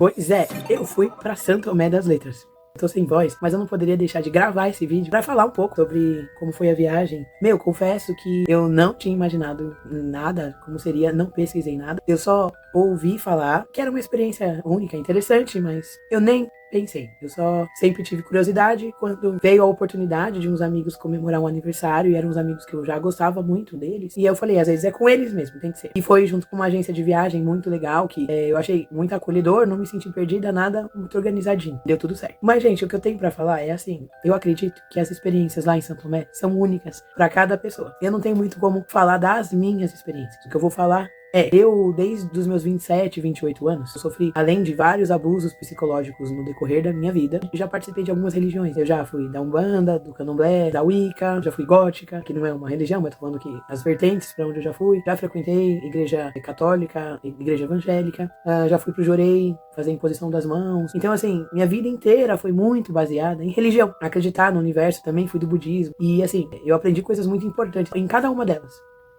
Pois é, eu fui pra Santo Tomé das Letras. Tô sem voz, mas eu não poderia deixar de gravar esse vídeo pra falar um pouco sobre como foi a viagem. Confesso que eu não tinha imaginado nada como seria, não pesquisei nada. Eu só ouvi falar que era uma experiência única, interessante, mas eu nem pensei. Eu só sempre tive curiosidade quando veio a oportunidade de uns amigos comemorar um aniversário, e eram uns amigos que eu já gostava muito deles. E eu falei, às vezes é com eles mesmo, tem que ser. E foi junto com uma agência de viagem muito legal, que eu achei muito acolhedor, não me senti perdida, nada, muito organizadinho. Deu tudo certo. Mas, gente, o que eu tenho pra falar é assim, eu acredito que as experiências lá em Santo Tomé são únicas pra cada pessoa. Eu não tenho muito como falar das minhas experiências. O que eu vou falar eu, desde os meus 27, 28 anos, eu sofri, além de vários abusos psicológicos no decorrer da minha vida, já participei de algumas religiões. Eu já fui da Umbanda, do Candomblé, da Wicca, já fui gótica, que não é uma religião, mas tô falando que as vertentes pra onde eu já fui. Já frequentei igreja católica, igreja evangélica, já fui pro Jorei, fazer imposição das mãos. Então, assim, minha vida inteira foi muito baseada em religião. Acreditar no universo também, fui do budismo. E, assim, eu aprendi coisas muito importantes em cada uma delas.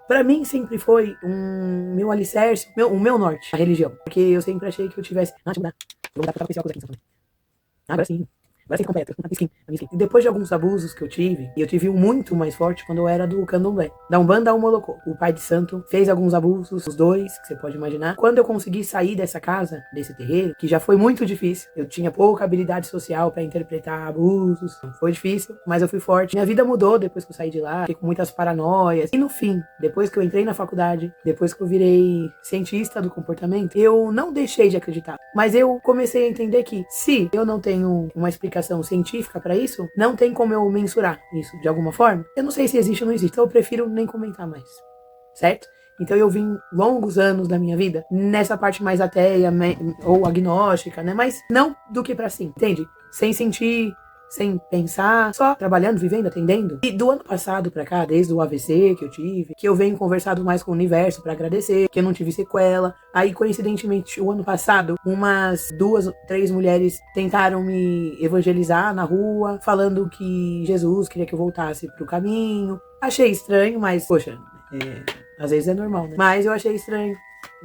Pra mim sempre foi meu alicerce, o meu norte, a religião. Porque eu sempre achei que eu tivesse... deixa eu mudar. Vou mudar pra uma coisa aqui. Agora sim. Agora sim completo. A minha skin. E depois de alguns abusos que eu tive, e eu tive um muito mais forte quando eu era do Candomblé, da Umbanda ao Molocô. O pai de santo fez alguns abusos, os dois, que você pode imaginar. Quando eu consegui sair dessa casa, desse terreiro, que já foi muito difícil, eu tinha pouca habilidade social pra interpretar abusos, foi difícil, mas eu fui forte. Minha vida mudou depois que eu saí de lá, fiquei com muitas paranoias. E no fim, depois que eu entrei na faculdade, depois que eu virei cientista do comportamento, eu não deixei de acreditar. Mas eu comecei a entender que, se eu não tenho uma explicação científica para isso, não tem como eu mensurar isso de alguma forma. Eu não sei se existe ou não existe, então eu prefiro nem comentar mais, certo? Então eu vim longos anos da minha vida nessa parte mais ateia ou agnóstica, né? Mas não do que pra sim, entende? Sem sentir, sem pensar, só trabalhando, vivendo, atendendo. E do ano passado pra cá, desde o AVC que eu tive, que eu venho conversado mais com o universo pra agradecer, que eu não tive sequela. Aí, coincidentemente, o ano passado, umas 2, 3 mulheres tentaram me evangelizar na rua, falando que Jesus queria que eu voltasse pro caminho. Achei estranho, mas, poxa, às vezes é normal, né? Mas eu achei estranho.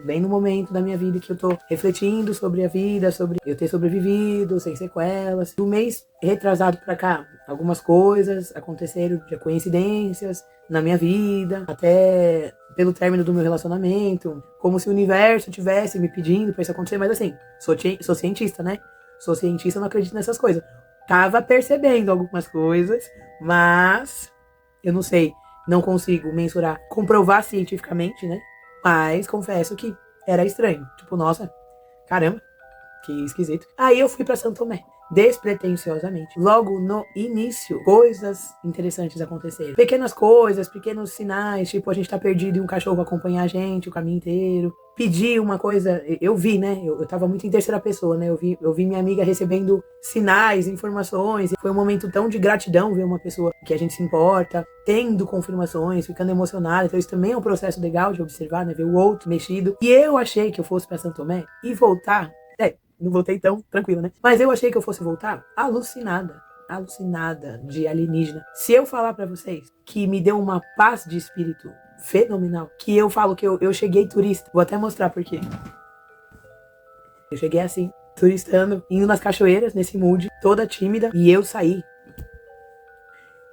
Bem no momento da minha vida que eu tô refletindo sobre a vida, sobre eu ter sobrevivido, sem sequelas. Do mês retrasado pra cá, algumas coisas aconteceram de coincidências na minha vida, até pelo término do meu relacionamento, como se o universo tivesse me pedindo pra isso acontecer, mas assim, sou cientista, né? Sou cientista, não acredito nessas coisas. Tava percebendo algumas coisas, mas eu não sei, não consigo mensurar, comprovar cientificamente, né? Mas confesso que era estranho. Tipo, nossa, caramba, que esquisito. Aí eu fui pra Santo Tomé, despretensiosamente. Logo no início, coisas interessantes aconteceram. Pequenas coisas, pequenos sinais, tipo, a gente tá perdido e um cachorro acompanhar a gente o caminho inteiro. Pedi uma coisa, eu vi, né? Eu tava muito em terceira pessoa, né? Eu vi minha amiga recebendo sinais, informações. E foi um momento tão de gratidão ver uma pessoa que a gente se importa, tendo confirmações, ficando emocionada. Então isso também é um processo legal de observar, né? Ver o outro mexido. E eu achei que eu fosse pra Santo Tomé e voltar. Não voltei tão tranquilo, né? Mas eu achei que eu fosse voltar alucinada de alienígena. Se eu falar pra vocês que me deu uma paz de espírito fenomenal, que eu falo que eu cheguei turista, vou até mostrar por quê. Eu cheguei assim, turistando, indo nas cachoeiras, nesse mood, toda tímida, e eu saí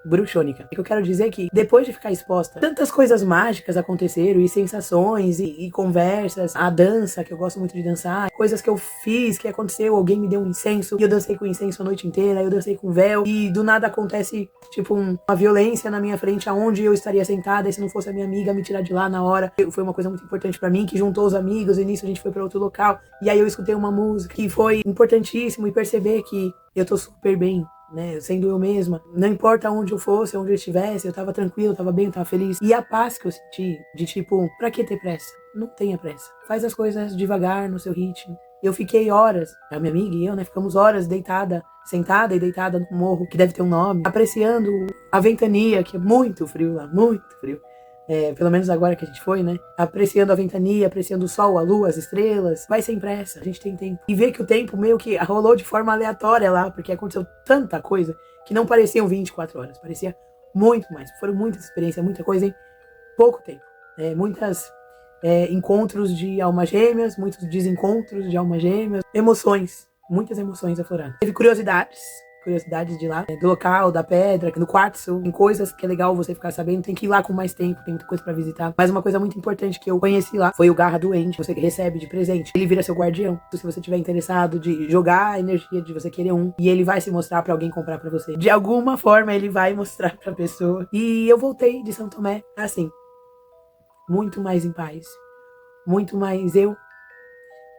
bruxônica. O que eu quero dizer é que, depois de ficar exposta, tantas coisas mágicas aconteceram, e sensações, e conversas, a dança, que eu gosto muito de dançar, coisas que eu fiz, que aconteceu, alguém me deu um incenso, e eu dancei com incenso a noite inteira, eu dancei com véu, e do nada acontece, tipo, uma violência na minha frente, aonde eu estaria sentada, e se não fosse a minha amiga me tirar de lá na hora. Foi uma coisa muito importante pra mim, que juntou os amigos, e nisso a gente foi pra outro local, e aí eu escutei uma música, que foi importantíssimo, e perceber que eu tô super bem, né, sendo eu mesma, não importa onde eu fosse, onde eu estivesse, eu tava tranquilo, eu tava bem, eu tava feliz. E a paz que eu senti, de tipo, pra que ter pressa? Não tenha pressa. Faz as coisas devagar, no seu ritmo. Eu fiquei horas, a minha amiga e eu, né, ficamos horas sentada e deitada no morro, que deve ter um nome, apreciando a ventania, que é muito frio lá, muito frio. Pelo menos agora que a gente foi, né? Apreciando a ventania, apreciando o sol, a lua, as estrelas. Vai sem pressa, a gente tem tempo. E ver que o tempo meio que rolou de forma aleatória lá, porque aconteceu tanta coisa que não pareciam 24 horas, parecia muito mais. Foram muitas experiências, muita coisa em pouco tempo. Muitas encontros de almas gêmeas, muitos desencontros de almas gêmeas, emoções, muitas emoções afloradas. Teve curiosidades de lá, do local, da pedra, no quartzo, tem coisas que é legal você ficar sabendo, tem que ir lá com mais tempo, tem muita coisa pra visitar. Mas uma coisa muito importante que eu conheci lá foi o Garra Doente, você recebe de presente. Ele vira seu guardião. Se você tiver interessado de jogar a energia de você querer um, e ele vai se mostrar pra alguém comprar pra você. De alguma forma ele vai mostrar pra pessoa. E eu voltei de São Tomé, assim, muito mais em paz, muito mais eu,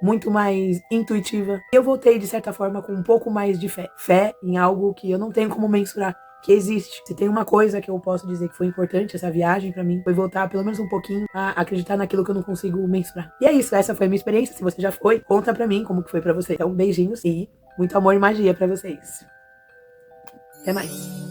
muito mais intuitiva. Eu voltei, de certa forma, com um pouco mais de fé. Fé em algo que eu não tenho como mensurar, que existe. Se tem uma coisa que eu posso dizer que foi importante, essa viagem pra mim, foi voltar pelo menos um pouquinho a acreditar naquilo que eu não consigo mensurar. E é isso, essa foi a minha experiência. Se você já foi, conta pra mim como que foi pra você. Então, beijinhos e muito amor e magia pra vocês. Até mais.